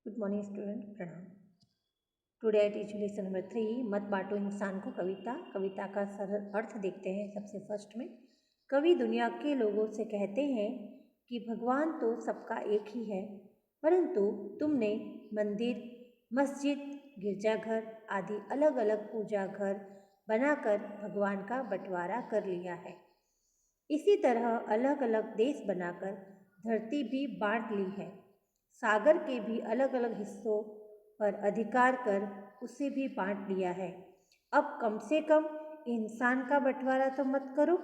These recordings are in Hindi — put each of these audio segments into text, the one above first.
गुड मॉर्निंग स्टूडेंट, प्रणाम। Today I teach you lesson number 3, मत बांटो इंसान को कविता। कविता का सरल अर्थ देखते हैं। सबसे फर्स्ट में, कवि दुनिया के लोगों से कहते हैं कि भगवान तो सबका एक ही है, परंतु तुमने मंदिर, मस्जिद, गिरजाघर आदि अलग अलग पूजा घर बनाकर भगवान का बंटवारा कर लिया है। इसी तरह अलग अलग देश बनाकर धरती भी बांट ली है। सागर के भी अलग अलग हिस्सों पर अधिकार कर उसे भी बांट लिया है। अब कम से कम इंसान का बंटवारा तो मत करो।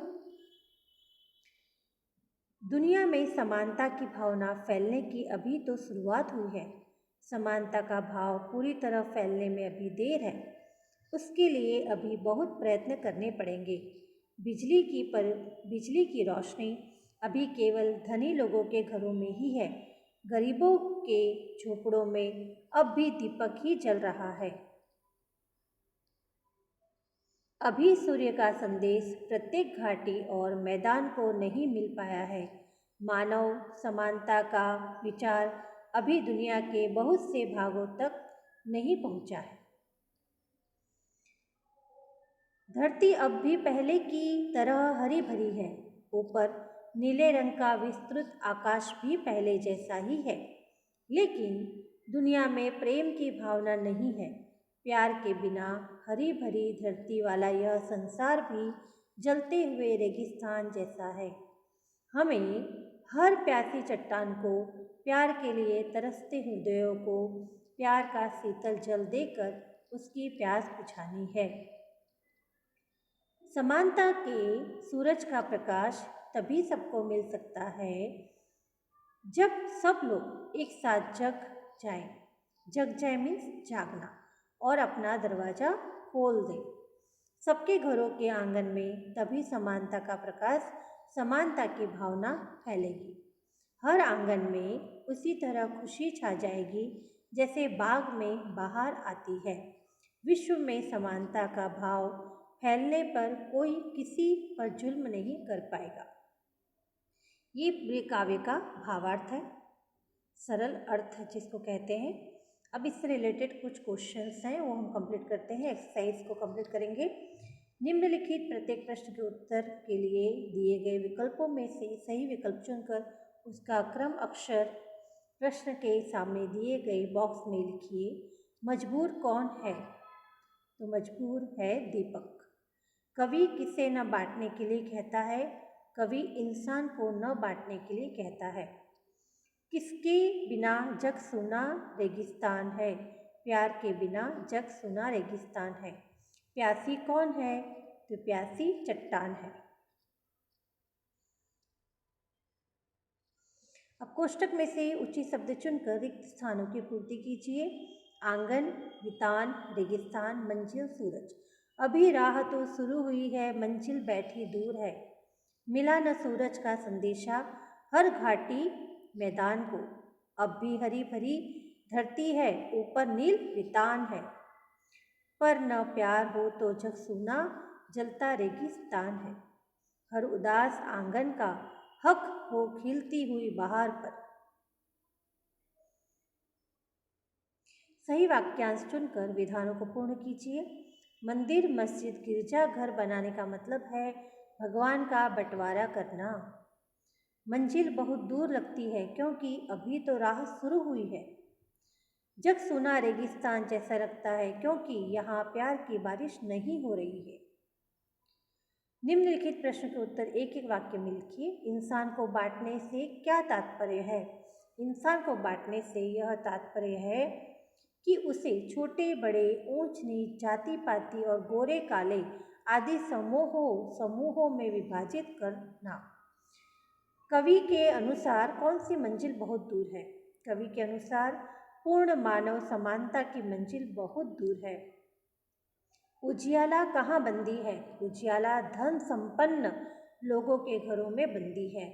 दुनिया में समानता की भावना फैलने की अभी तो शुरुआत हुई है। समानता का भाव पूरी तरह फैलने में अभी देर है। उसके लिए अभी बहुत प्रयत्न करने पड़ेंगे। बिजली की रोशनी अभी केवल धनी लोगों के घरों में ही है। गरीबों के झोपड़ों में अब भी दीपक ही जल रहा है। अभी सूर्य का संदेश प्रत्येक घाटी और मैदान को नहीं मिल पाया है। मानव समानता का विचार अभी दुनिया के बहुत से भागों तक नहीं पहुंचा है। धरती अब भी पहले की तरह हरी भरी है। ऊपर नीले रंग का विस्तृत आकाश भी पहले जैसा ही है, लेकिन दुनिया में प्रेम की भावना नहीं है। प्यार के बिना हरी भरी धरती वाला यह संसार भी जलते हुए रेगिस्तान जैसा है। हमें हर प्यासी चट्टान को, प्यार के लिए तरसते हृदयों को प्यार का शीतल जल देकर उसकी प्यास बुझानी है। समानता के सूरज का प्रकाश तभी सबको मिल सकता है जब सब लोग एक साथ जग जाए मीन्स जागना, और अपना दरवाज़ा खोल दें। सबके घरों के आंगन में तभी समानता का प्रकाश, समानता की भावना फैलेगी। हर आंगन में उसी तरह खुशी छा जाएगी जैसे बाग में बाहर आती है। विश्व में समानता का भाव फैलने पर कोई किसी पर जुल्म नहीं कर पाएगा। ये काव्य का भावार्थ है, सरल अर्थ जिसको कहते हैं। अब इससे रिलेटेड कुछ क्वेश्चंस हैं, वो हम कंप्लीट करते हैं। एक्सरसाइज को कंप्लीट करेंगे। निम्नलिखित प्रत्येक प्रश्न के उत्तर के लिए दिए गए विकल्पों में से सही विकल्प चुनकर उसका क्रम अक्षर प्रश्न के सामने दिए गए बॉक्स में लिखिए। मजबूर कौन है? तो मजबूर है दीपक। कवि किसे न बांटने के लिए कहता है? कवि इंसान को न बांटने के लिए कहता है। किसके बिना जग सूना रेगिस्तान है? प्यार के बिना जग सूना रेगिस्तान है। प्यासी कौन है? तो प्यासी चट्टान है। अब कोष्टक में से उचित शब्द चुनकर रिक्त स्थानों की पूर्ति कीजिए। आंगन, वितान, रेगिस्तान, मंजिल, सूरज। अभी राह तो शुरू हुई है, मंजिल बैठी दूर है। मिला न सूरज का संदेशा हर घाटी मैदान को। अब भी हरी भरी धरती है, ऊपर नील वितान है। पर न प्यार हो तो जग सूना जलता रेगिस्तान है। हर उदास आंगन का हक हो खिलती हुई बहार पर। सही वाक्यांश चुनकर विधानों को पूर्ण कीजिए। मंदिर, मस्जिद, गिरजा घर बनाने का मतलब है भगवान का बंटवारा करना। मंजिल बहुत दूर लगती है क्योंकि अभी तो राह शुरू हुई है। जग सूना रेगिस्तान जैसा लगता है क्योंकि यहाँ प्यार की बारिश नहीं हो रही है। निम्नलिखित प्रश्न के उत्तर एक एक वाक्य में लिखिए। इंसान को बांटने से क्या तात्पर्य है? इंसान को बांटने से यह तात्पर्य है कि उसे छोटे बड़े, ऊंच नीच, जाति पाति और गोरे काले आदि समूहों में विभाजित करना। कवि के अनुसार कौन सी मंजिल बहुत दूर है? कवि के अनुसार पूर्ण मानव समानता की मंजिल बहुत दूर है। उजियाला कहाँ बंदी है? उजियाला धन संपन्न लोगों के घरों में बंदी है।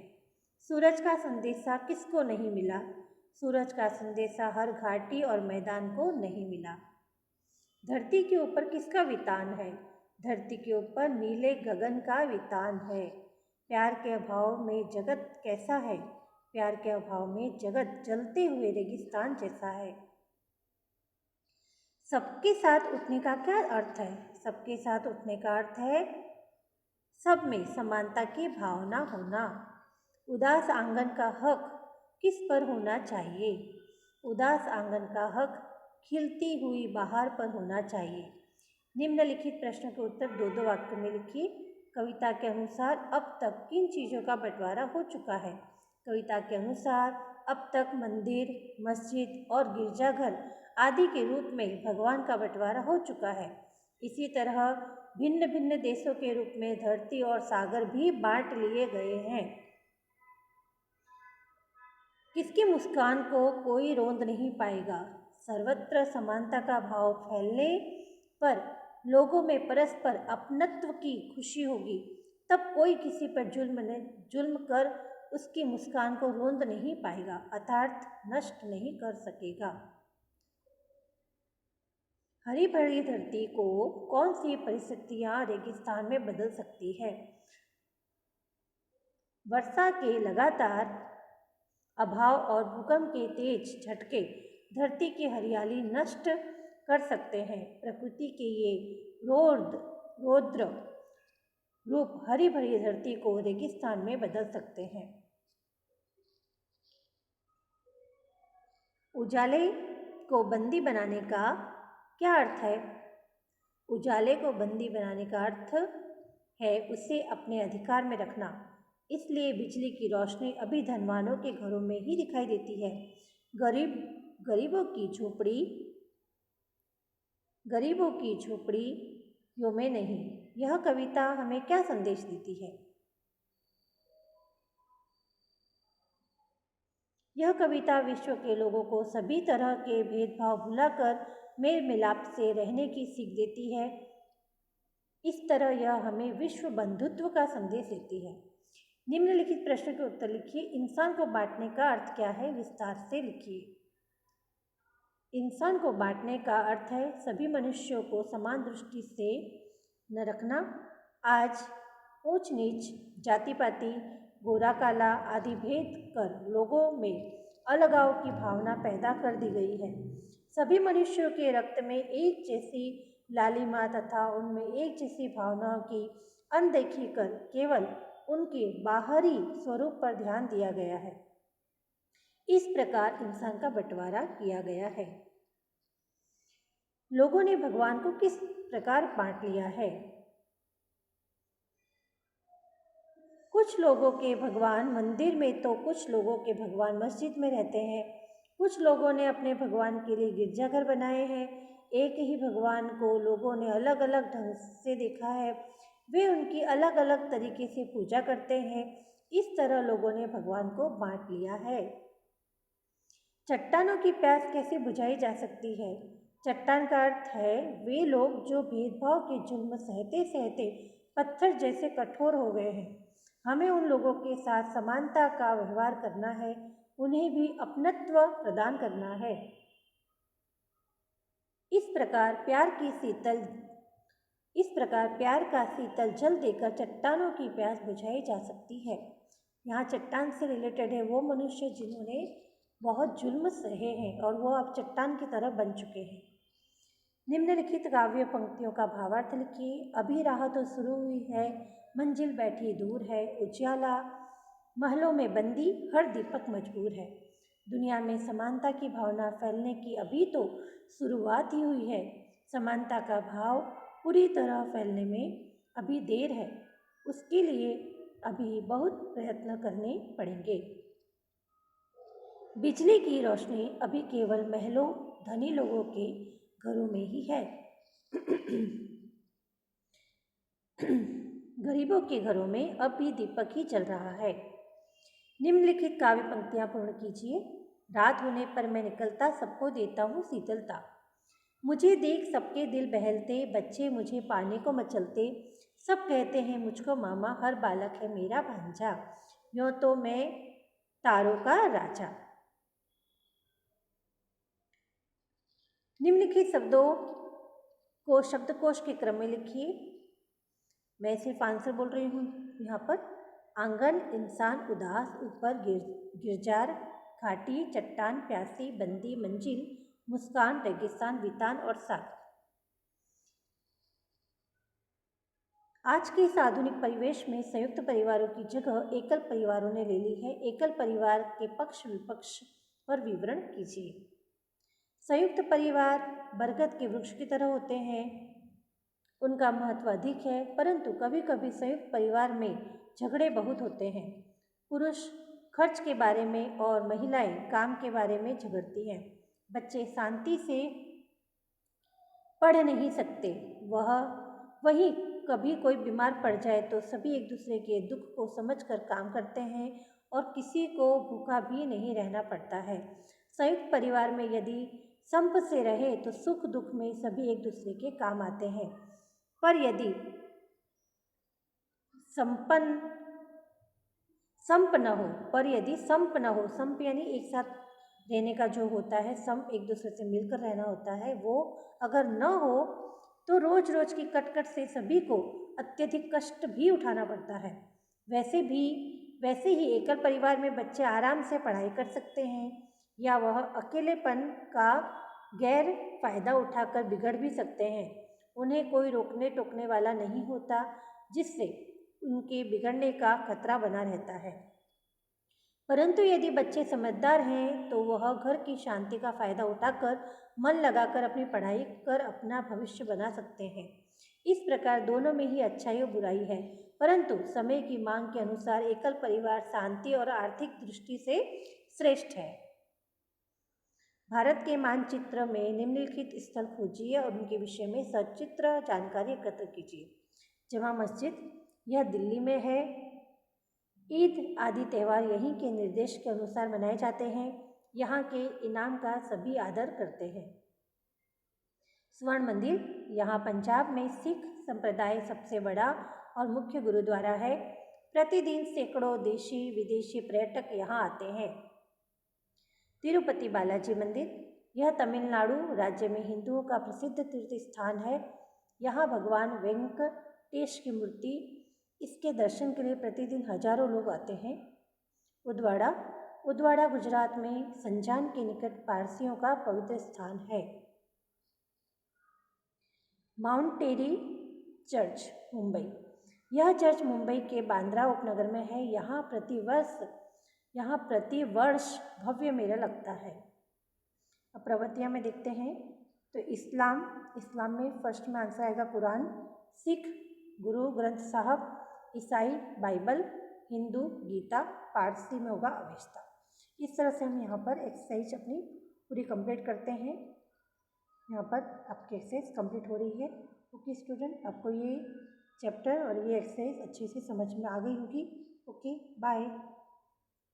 सूरज का संदेशा किसको नहीं मिला? सूरज का संदेशा हर घाटी और मैदान को नहीं मिला। धरती के ऊपर किसका वितान है? धरती के ऊपर नीले गगन का वितान है। प्यार के अभाव में जगत कैसा है? प्यार के अभाव में जगत जलते हुए रेगिस्तान जैसा है। सबके साथ उठने का क्या अर्थ है? सबके साथ उठने का अर्थ है सब में समानता की भावना होना। उदास आंगन का हक किस पर होना चाहिए? उदास आंगन का हक खिलती हुई बहार पर होना चाहिए। निम्नलिखित प्रश्नों के उत्तर दो दो वाक्यों में लिखिए। कविता के अनुसार अब तक किन चीज़ों का बंटवारा हो चुका है? कविता के अनुसार अब तक मंदिर, मस्जिद और गिरजाघर आदि के रूप में भगवान का बंटवारा हो चुका है। इसी तरह भिन्न भिन्न देशों के रूप में धरती और सागर भी बांट लिए गए हैं। किसकी मुस्कान को कोई रोंद नहीं पाएगा? सर्वत्र समानता का भाव फैलने पर लोगों में परस्पर अपनत्व की खुशी होगी। तब कोई किसी पर जुल्म कर उसकी मुस्कान को रोंद नहीं पाएगा अर्थात नष्ट नहीं कर सकेगा। हरी भरी धरती को कौन सी परिस्थितियां रेगिस्तान में बदल सकती है? वर्षा के लगातार अभाव और भूकंप के तेज झटके धरती की हरियाली नष्ट कर सकते हैं। प्रकृति के ये रौद्र रूप हरी भरी धरती को रेगिस्तान में बदल सकते हैं। उजाले को बंदी बनाने का क्या अर्थ है? उजाले को बंदी बनाने का अर्थ है उसे अपने अधिकार में रखना। इसलिए बिजली की रोशनी अभी धनवानों के घरों में ही दिखाई देती है, गरीबों की झोपड़ियों में नहीं। यह कविता हमें क्या संदेश देती है? यह कविता विश्व के लोगों को सभी तरह के भेदभाव भुलाकर मेल मिलाप से रहने की सीख देती है। इस तरह यह हमें विश्व बंधुत्व का संदेश देती है। निम्नलिखित प्रश्न के उत्तर लिखिए। इंसान को बांटने का अर्थ क्या है? विस्तार से लिखिए। इंसान को बांटने का अर्थ है सभी मनुष्यों को समान दृष्टि से न रखना। आज ऊंच नीच, जाति पाति, गोरा काला आदि भेद कर लोगों में अलगाव की भावना पैदा कर दी गई है। सभी मनुष्यों के रक्त में एक जैसी लालिमा तथा उनमें एक जैसी भावनाओं की अनदेखी कर केवल उनके बाहरी स्वरूप पर ध्यान दिया गया है। इस प्रकार इंसान का बंटवारा किया गया है। लोगों ने भगवान को किस प्रकार बांट लिया है? कुछ लोगों के भगवान मंदिर में तो कुछ लोगों के भगवान मस्जिद में रहते हैं। कुछ लोगों ने अपने भगवान के लिए गिरजाघर बनाए हैं। एक ही भगवान को लोगों ने अलग अलग ढंग से देखा है। वे उनकी अलग अलग तरीके से पूजा करते हैं। इस तरह लोगों ने भगवान को बांट लिया है। चट्टानों की प्यास कैसे बुझाई जा सकती है? चट्टान का अर्थ है वे लोग जो भेदभाव के जुल्म सहते सहते पत्थर जैसे कठोर हो गए हैं। हमें उन लोगों के साथ समानता का व्यवहार करना है, उन्हें भी अपनत्व प्रदान करना है। इस प्रकार प्यार का शीतल जल देकर चट्टानों की प्यास बुझाई जा सकती है। यहाँ चट्टान से रिलेटेड है वो मनुष्य जिन्होंने बहुत जुल्म सहे हैं और वो अब चट्टान की तरह बन चुके हैं। निम्नलिखित काव्य पंक्तियों का भावार्थ लिखिए। अभी राह तो शुरू हुई है, मंजिल बैठी दूर है, उजियाला महलों में बंदी हर दीपक मजबूर है। दुनिया में समानता की भावना फैलने की अभी तो शुरुआत ही हुई है। समानता का भाव पूरी तरह फैलने में अभी देर है, उसके लिए अभी बहुत प्रयत्न करने पड़ेंगे। बिजली की रोशनी अभी केवल महलों, धनी लोगों के घरों में ही है। गरीबों के घरों में अब भी दीपक ही जल रहा है। निम्नलिखित काव्य पंक्तियां पूर्ण कीजिए। रात होने पर मैं निकलता सबको देता हूँ शीतलता। मुझे देख सबके दिल बहलते, बच्चे मुझे पाने को मचलते। सब कहते हैं मुझको मामा, हर बालक है मेरा भांजा। यूँ तो मैं तारों का राजा। निम्नलिखित शब्दों को शब्दकोश के क्रम में लिखिए। मैं सिर्फ आंसर बोल रही हूँ यहाँ पर। आंगन, इंसान, उदास, ऊपर, गिरजार, घाटी, चट्टान, प्यासी, बंदी, मंजिल, मुस्कान, रेगिस्तान, वितान और सागर। आज के इस आधुनिक परिवेश में संयुक्त परिवारों की जगह एकल परिवारों ने ले ली है। एकल परिवार के पक्ष विपक्ष पर विवरण कीजिए। संयुक्त परिवार बरगद के वृक्ष की तरह होते हैं, उनका महत्व अधिक है, परंतु कभी कभी संयुक्त परिवार में झगड़े बहुत होते हैं। पुरुष खर्च के बारे में और महिलाएं काम के बारे में झगड़ती हैं। बच्चे शांति से पढ़ नहीं सकते। वहीं कभी कोई बीमार पड़ जाए तो सभी एक दूसरे के दुख को समझकर काम करते हैं और किसी को भूखा भी नहीं रहना पड़ता है। संयुक्त परिवार में यदि संप से रहे तो सुख दुख में सभी एक दूसरे के काम आते हैं, पर यदि संप न हो, संप यानी एक साथ रहने का जो होता है, संप एक दूसरे से मिलकर रहना होता है, वो अगर न हो तो रोज रोज की कटकट से सभी को अत्यधिक कष्ट भी उठाना पड़ता है। वैसे ही एकल परिवार में बच्चे आराम से पढ़ाई कर सकते हैं या वह अकेलेपन का गैर फायदा उठाकर बिगड़ भी सकते हैं। उन्हें कोई रोकने टोकने वाला नहीं होता, जिससे उनके बिगड़ने का खतरा बना रहता है। परंतु यदि बच्चे समझदार हैं तो वह घर की शांति का फायदा उठाकर मन लगाकर अपनी पढ़ाई कर अपना भविष्य बना सकते हैं। इस प्रकार दोनों में ही अच्छाई और बुराई है, परंतु समय की मांग के अनुसार एकल परिवार शांति और आर्थिक दृष्टि से श्रेष्ठ है। भारत के मानचित्र में निम्नलिखित स्थल खोजिए और उनके विषय में सचित्र जानकारी एकत्र कीजिए। जमा मस्जिद, यह दिल्ली में है। ईद आदि त्यौहार यहीं के निर्देश के अनुसार मनाए जाते हैं। यहाँ के इनाम का सभी आदर करते हैं। स्वर्ण मंदिर, यहाँ पंजाब में सिख संप्रदाय सबसे बड़ा और मुख्य गुरुद्वारा है। प्रतिदिन सैकड़ों देशी विदेशी पर्यटक यहाँ आते हैं। तिरुपति बालाजी मंदिर, यह तमिलनाडु राज्य में हिंदुओं का प्रसिद्ध तीर्थ स्थान है। यहाँ भगवान वेंकटेश की मूर्ति, इसके दर्शन के लिए प्रतिदिन हजारों लोग आते हैं। उदवाड़ा गुजरात में संजान के निकट पारसियों का पवित्र स्थान है। माउंट टेरी चर्च मुंबई, यह चर्च मुंबई के बांद्रा उपनगर में है। यहाँ प्रतिवर्ष भव्य मेला लगता है। अब प्रवृत्तियाँ में देखते हैं तो इस्लाम में फर्स्ट में आंसर आएगा कुरान, सिख गुरु ग्रंथ साहब, ईसाई बाइबल, हिंदू गीता, पारसी में होगा अवेस्ता। इस तरह से हम यहाँ पर एक्सरसाइज अपनी पूरी कंप्लीट करते हैं। यहाँ पर आपकी एक्सरसाइज कंप्लीट हो रही है। ओके स्टूडेंट, आपको ये चैप्टर और ये एक्सरसाइज अच्छे से समझ में आ गई होगी। Okay, bye.